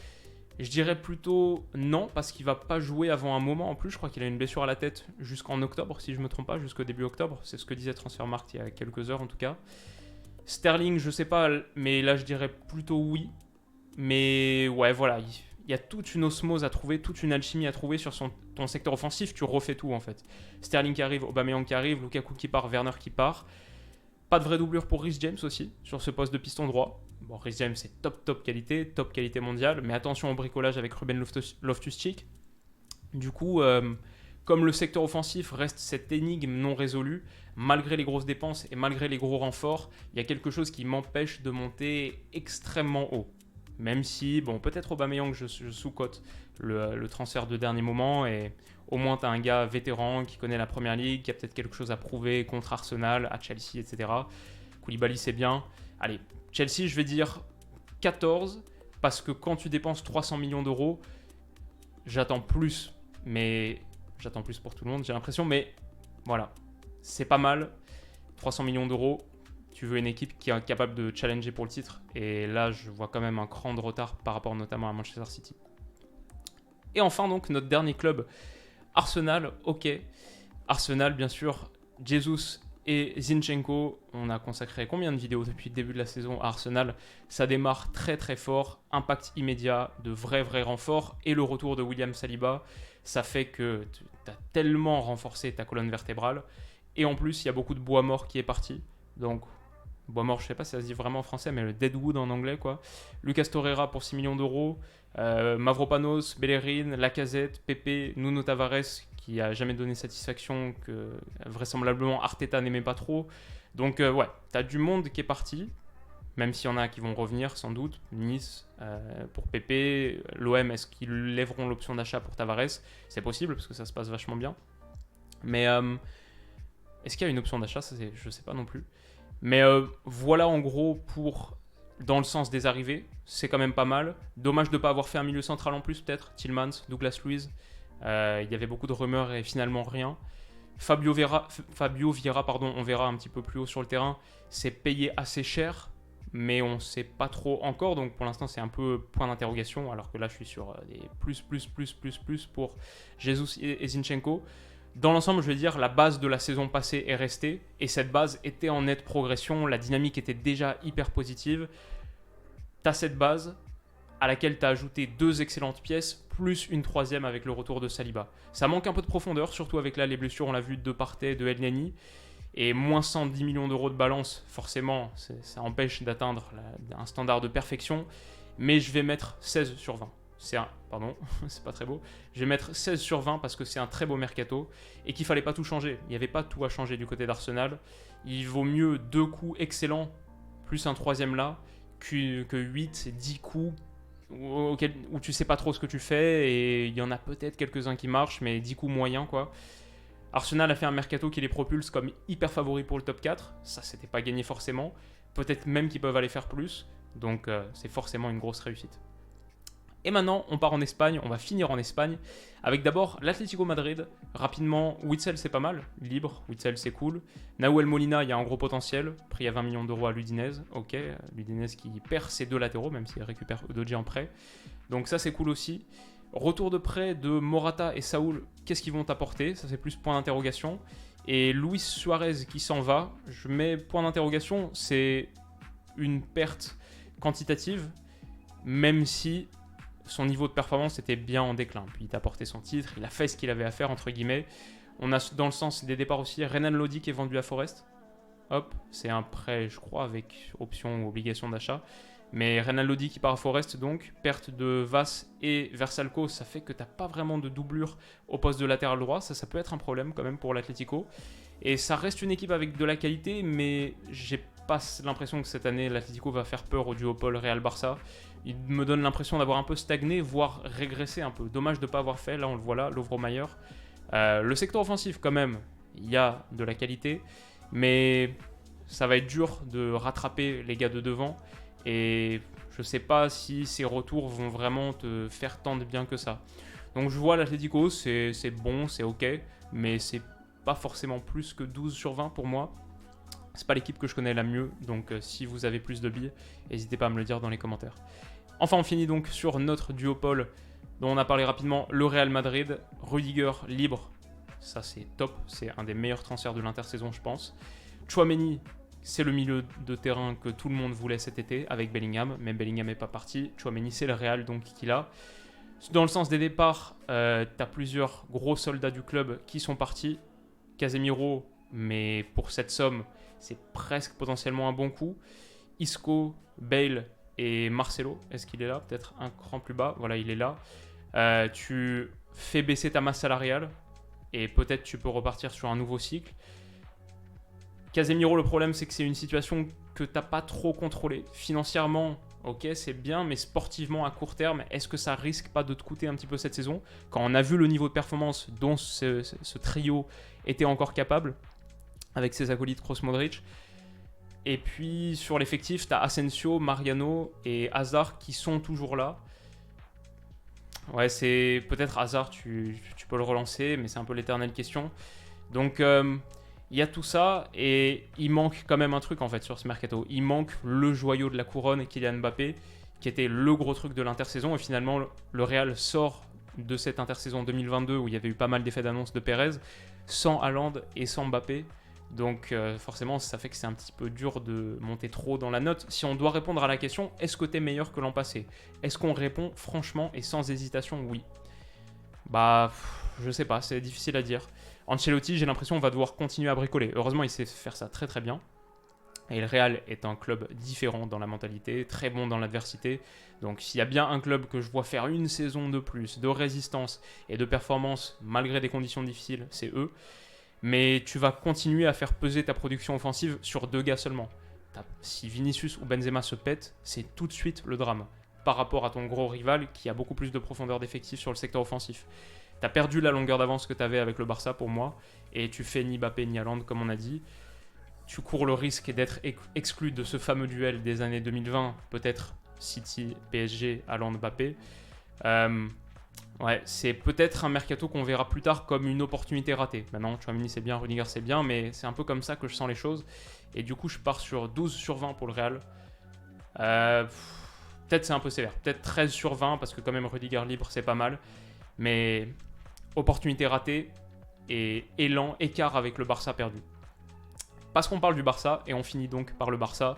dirais plutôt non parce qu'il va pas jouer avant un moment. En plus, je crois qu'il a une blessure à la tête jusqu'en octobre, si je me trompe pas, jusqu'au début octobre. C'est ce que disait Transfermarkt il y a quelques heures en tout cas. Sterling, je sais pas, mais là je dirais plutôt oui. Mais ouais, voilà. Il y a toute une osmose à trouver, toute une alchimie à trouver sur ton secteur offensif. Tu refais tout en fait. Sterling qui arrive, Aubameyang qui arrive, Lukaku qui part, Werner qui part. Pas de vraie doublure pour Reece James aussi, sur ce poste de piston droit. Bon, Reece James c'est top qualité mondiale. Mais attention au bricolage avec Ruben Loftus-Cheek. Du coup, comme le secteur offensif reste cette énigme non résolue, malgré les grosses dépenses et malgré les gros renforts, il y a quelque chose qui m'empêche de monter extrêmement haut. Même si, peut-être Aubameyang, je sous-cote le transfert de dernier moment. Et au moins, tu as un gars vétéran qui connaît la Première Ligue, qui a peut-être quelque chose à prouver contre Arsenal, à Chelsea, etc. Koulibaly, c'est bien. Allez, Chelsea, je vais dire 14, parce que quand tu dépenses 300 millions d'euros, j'attends plus. Mais j'attends plus pour tout le monde, j'ai l'impression. Mais voilà, c'est pas mal. 300 millions d'euros. Tu veux une équipe qui est capable de challenger pour le titre. Et là, je vois quand même un cran de retard par rapport notamment à Manchester City. Et enfin, donc, notre dernier club, Arsenal. Ok. Arsenal, bien sûr, Jesus Et Zinchenko, on a consacré combien de vidéos depuis le début de la saison à Arsenal? Ça démarre très très fort, impact immédiat, de vrais renforts, et le retour de William Saliba, ça fait que tu as tellement renforcé ta colonne vertébrale, et en plus il y a beaucoup de bois mort qui est parti, donc bois mort je sais pas si ça se dit vraiment en français, mais le deadwood en anglais quoi. Lucas Torreira pour 6 millions d'euros, Mavropanos, Bellerin, Lacazette, Pepe, Nuno Tavares qui a jamais donné satisfaction, que vraisemblablement Arteta n'aimait pas trop. Donc ouais, t'as du monde qui est parti, même s'il y en a qui vont revenir sans doute. Nice pour Pepe, l'OM, est-ce qu'ils lèveront l'option d'achat pour Tavares? C'est possible parce que ça se passe vachement bien. Mais est-ce qu'il y a une option d'achat? Ça, je sais pas non plus. Mais voilà en gros pour dans le sens des arrivées, c'est quand même pas mal. Dommage de ne pas avoir fait un milieu central en plus peut-être. Tillmans, Douglas Luiz. Il y avait beaucoup de rumeurs et finalement rien. Fabio Vieira, pardon, on verra un petit peu plus haut sur le terrain, c'est payé assez cher, mais on ne sait pas trop encore, donc pour l'instant c'est un peu point d'interrogation, alors que là je suis sur des plus pour Jesus et Zinchenko. Dans l'ensemble, je veux dire, la base de la saison passée est restée, et cette base était en nette progression, la dynamique était déjà hyper positive. T'as cette base à laquelle tu as ajouté 2 excellentes pièces, plus une troisième avec le retour de Saliba. Ça manque un peu de profondeur, surtout avec là les blessures, on l'a vu, de Partey, de El Neni, et moins 110 millions d'euros de balance, forcément, ça empêche d'atteindre un standard de perfection, mais je vais mettre 16 sur 20. Pardon, c'est pas très beau. Je vais mettre 16 sur 20 parce que c'est un très beau mercato et qu'il fallait pas tout changer. Il n'y avait pas tout à changer du côté d'Arsenal. Il vaut mieux 2 coups excellents plus un troisième là que 8, 10 coups où tu sais pas trop ce que tu fais, et il y en a peut-être quelques-uns qui marchent, mais 10 coups moyens quoi. Arsenal a fait un mercato qui les propulse comme hyper favoris pour le top 4. Ça, c'était pas gagné forcément. Peut-être même qu'ils peuvent aller faire plus. Donc, c'est forcément une grosse réussite. Et maintenant, on part en Espagne, on va finir en Espagne, avec d'abord l'Atlético Madrid. Rapidement, Witsel c'est pas mal, libre, Witsel c'est cool. Nahuel Molina, il y a un gros potentiel, pris à 20 millions d'euros à l'Udinese. Ok, l'Udinese qui perd ses 2 latéraux, même s'il récupère Udogie en prêt. Donc ça c'est cool aussi. Retour de prêt de Morata et Saúl, qu'est-ce qu'ils vont apporter? Ça c'est plus point d'interrogation. Et Luis Suarez qui s'en va, je mets point d'interrogation, c'est une perte quantitative, même si son niveau de performance était bien en déclin. Puis il t'a porté son titre, il a fait ce qu'il avait à faire, entre guillemets. On a dans le sens des départs aussi Renan Lodi qui est vendu à Forest. Hop, c'est un prêt, je crois, avec option ou obligation d'achat. Mais Renan Lodi qui part à Forest, donc, perte de Vass et Versalco, ça fait que t'as pas vraiment de doublure au poste de latéral droit. Ça peut être un problème quand même pour l'Atlético. Et ça reste une équipe avec de la qualité, mais j'ai pas l'impression que cette année l'Atlético va faire peur au duopole Real-Barça. Il me donne l'impression d'avoir un peu stagné, voire régressé un peu. Dommage de ne pas avoir fait, là on le voit là, Lovro Mayer. Le secteur offensif quand même, il y a de la qualité, mais ça va être dur de rattraper les gars de devant. Et je ne sais pas si ces retours vont vraiment te faire tant de bien que ça. Donc je vois l'Atlético, c'est bon, c'est ok, mais c'est pas forcément plus que 12 sur 20 pour moi. C'est pas l'équipe que je connais la mieux, donc si vous avez plus de billes, n'hésitez pas à me le dire dans les commentaires. Enfin, on finit donc sur notre duopole dont on a parlé rapidement, le Real Madrid. Rudiger libre, ça c'est top, c'est un des meilleurs transferts de l'intersaison je pense. Tchouaméni, c'est le milieu de terrain que tout le monde voulait cet été avec Bellingham, mais Bellingham n'est pas parti. Tchouaméni c'est le Real donc qui l'a. Dans le sens des départs, t'as plusieurs gros soldats du club qui sont partis. Casemiro, mais pour cette somme, c'est presque potentiellement un bon coup. Isco, Bale et Marcelo, est-ce qu'il est là? Peut-être un cran plus bas. Voilà, il est là. Tu fais baisser ta masse salariale et peut-être tu peux repartir sur un nouveau cycle. Casemiro, le problème, c'est que c'est une situation que tu n'as pas trop contrôlée. Financièrement, ok, c'est bien, mais sportivement, à court terme, est-ce que ça risque pas de te coûter un petit peu cette saison? Quand on a vu le niveau de performance dont ce trio était encore capable, avec ses acolytes Kroos, Modric. Et puis sur l'effectif, tu as Asensio, Mariano et Hazard qui sont toujours là. Ouais, c'est peut-être Hazard, tu peux le relancer, mais c'est un peu l'éternelle question. Donc il y a tout ça et il manque quand même un truc en fait sur ce mercato. Il manque le joyau de la couronne, Kylian Mbappé, qui était le gros truc de l'intersaison. Et finalement, le Real sort de cette intersaison 2022 où il y avait eu pas mal d'effets d'annonce de Pérez, sans Haaland et sans Mbappé. Donc forcément, ça fait que c'est un petit peu dur de monter trop dans la note. Si on doit répondre à la question, est-ce que tu es meilleur que l'an passé? Est-ce qu'on répond franchement et sans hésitation oui? Bah, je sais pas, c'est difficile à dire. Ancelotti, j'ai l'impression qu'on va devoir continuer à bricoler. Heureusement, il sait faire ça très très bien. Et le Real est un club différent dans la mentalité, très bon dans l'adversité. Donc s'il y a bien un club que je vois faire une saison de plus, de résistance et de performance malgré des conditions difficiles, c'est eux. Mais tu vas continuer à faire peser ta production offensive sur 2 gars seulement. Si Vinicius ou Benzema se pètent, c'est tout de suite le drame par rapport à ton gros rival qui a beaucoup plus de profondeur d'effectifs sur le secteur offensif. Tu as perdu la longueur d'avance que tu avais avec le Barça pour moi, et tu fais ni Mbappé ni Haaland comme on a dit. Tu cours le risque d'être exclu de ce fameux duel des années 2020, peut-être City, PSG, Haaland, Mbappé. Ouais, c'est peut-être un mercato qu'on verra plus tard comme une opportunité ratée. Maintenant, Tchouaméni c'est bien, Rudiger c'est bien, mais c'est un peu comme ça que je sens les choses. Et du coup, je pars sur 12 sur 20 pour le Real. Peut-être c'est un peu sévère. Peut-être 13 sur 20, parce que quand même Rudiger libre, c'est pas mal. Mais opportunité ratée et élan, écart avec le Barça perdu. Parce qu'on parle du Barça, et on finit donc par le Barça.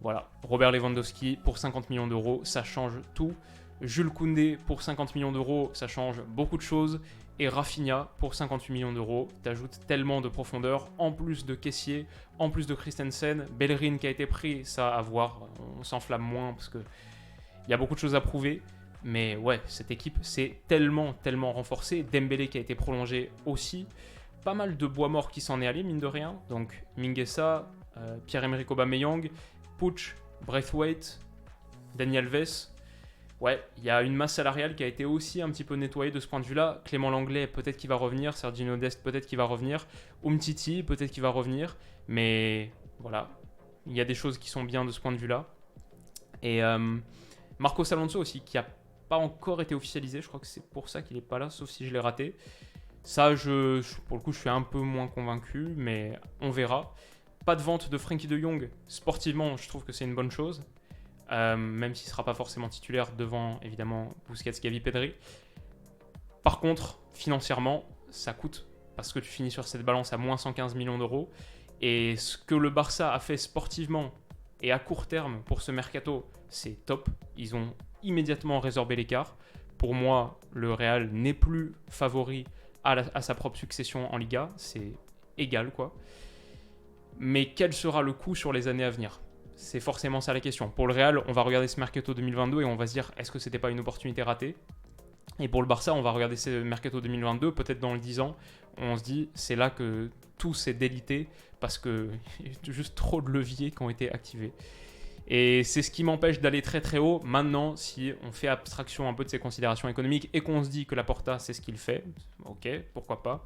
Voilà, Robert Lewandowski pour 50 millions d'euros, ça change tout. Jules Koundé pour 50 millions d'euros, ça change beaucoup de choses. Et Rafinha pour 58 millions d'euros, t'ajoutes tellement de profondeur, en plus de Kessié, en plus de Christensen, Bellerin qui a été pris, ça à voir, on s'enflamme moins parce qu'il y a beaucoup de choses à prouver. Mais ouais, cette équipe s'est tellement renforcée. Dembélé qui a été prolongé aussi. Pas mal de bois mort qui s'en est allé, mine de rien. Donc Mingueza, Pierre-Emerick Aubameyang, Puig, Braithwaite, Dani Alves. Ouais, il y a une masse salariale qui a été aussi un petit peu nettoyée de ce point de vue-là. Clément Langlais, peut-être qu'il va revenir. Serginho Dest, peut-être qu'il va revenir. Umtiti, peut-être qu'il va revenir. Mais voilà, il y a des choses qui sont bien de ce point de vue-là. Et Marcos Alonso aussi, qui n'a pas encore été officialisé. Je crois que c'est pour ça qu'il n'est pas là, sauf si je l'ai raté. Ça, pour le coup, je suis un peu moins convaincu, mais on verra. Pas de vente de Frenkie de Jong. Sportivement, je trouve que c'est une bonne chose. Même s'il ne sera pas forcément titulaire devant, évidemment, Busquets, Gavi, Pedri. Par contre, financièrement, ça coûte parce que tu finis sur cette balance à moins 115 millions d'euros. Et ce que le Barça a fait sportivement et à court terme pour ce mercato, c'est top. Ils ont immédiatement résorbé l'écart. Pour moi, le Real n'est plus favori à sa propre succession en Liga. C'est égal, quoi. Mais quel sera le coût sur les années à venir ? C'est forcément ça la question. Pour le Real, on va regarder ce mercato 2022 et on va se dire, est-ce que c'était pas une opportunité ratée? Et pour le Barça, on va regarder ce mercato 2022, peut-être dans les 10 ans, on se dit, c'est là que tout s'est délité parce qu'il y a juste trop de leviers qui ont été activés. Et c'est ce qui m'empêche d'aller très très haut. Maintenant, si on fait abstraction un peu de ces considérations économiques et qu'on se dit que Laporta, c'est ce qu'il fait, ok, pourquoi pas.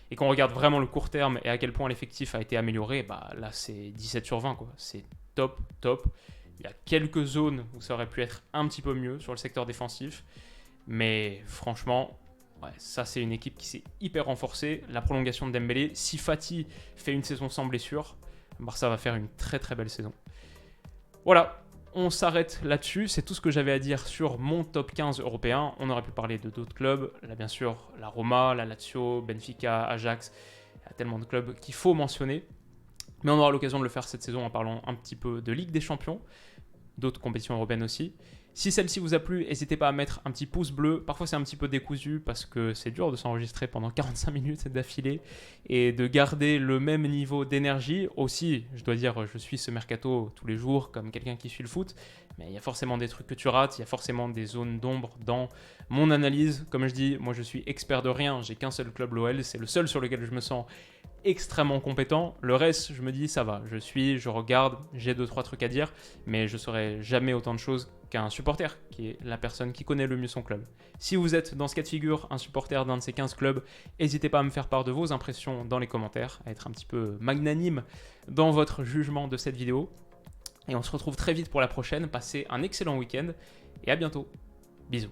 Et qu'on regarde vraiment le court terme et à quel point l'effectif a été amélioré, bah là c'est 17 sur 20, quoi. C'est top. Il y a quelques zones où ça aurait pu être un petit peu mieux sur le secteur défensif. Mais franchement, ouais, ça c'est une équipe qui s'est hyper renforcée. La prolongation de Dembélé, si Fati fait une saison sans blessure, Barça va faire une très très belle saison. Voilà, on s'arrête là-dessus. C'est tout ce que j'avais à dire sur mon top 15 européen. On aurait pu parler de d'autres clubs. Là, bien sûr, la Roma, la Lazio, Benfica, Ajax. Il y a tellement de clubs qu'il faut mentionner. Mais on aura l'occasion de le faire cette saison en parlant un petit peu de Ligue des Champions, d'autres compétitions européennes aussi. Si celle-ci vous a plu, n'hésitez pas à mettre un petit pouce bleu. Parfois, c'est un petit peu décousu parce que c'est dur de s'enregistrer pendant 45 minutes d'affilée et de garder le même niveau d'énergie. Aussi, je dois dire, je suis ce mercato tous les jours comme quelqu'un qui suit le foot. Mais il y a forcément des trucs que tu rates, il y a forcément des zones d'ombre dans mon analyse. Comme je dis, moi je suis expert de rien, j'ai qu'un seul club, l'OL, c'est le seul sur lequel je me sens extrêmement compétent. Le reste, je me dis, ça va, je regarde, j'ai 2-3 trucs à dire, mais je ne saurai jamais autant de choses qu'un supporter, qui est la personne qui connaît le mieux son club. Si vous êtes dans ce cas de figure, un supporter d'un de ces 15 clubs, n'hésitez pas à me faire part de vos impressions dans les commentaires, à être un petit peu magnanime dans votre jugement de cette vidéo. Et on se retrouve très vite pour la prochaine. Passez un excellent week-end et à bientôt. Bisous.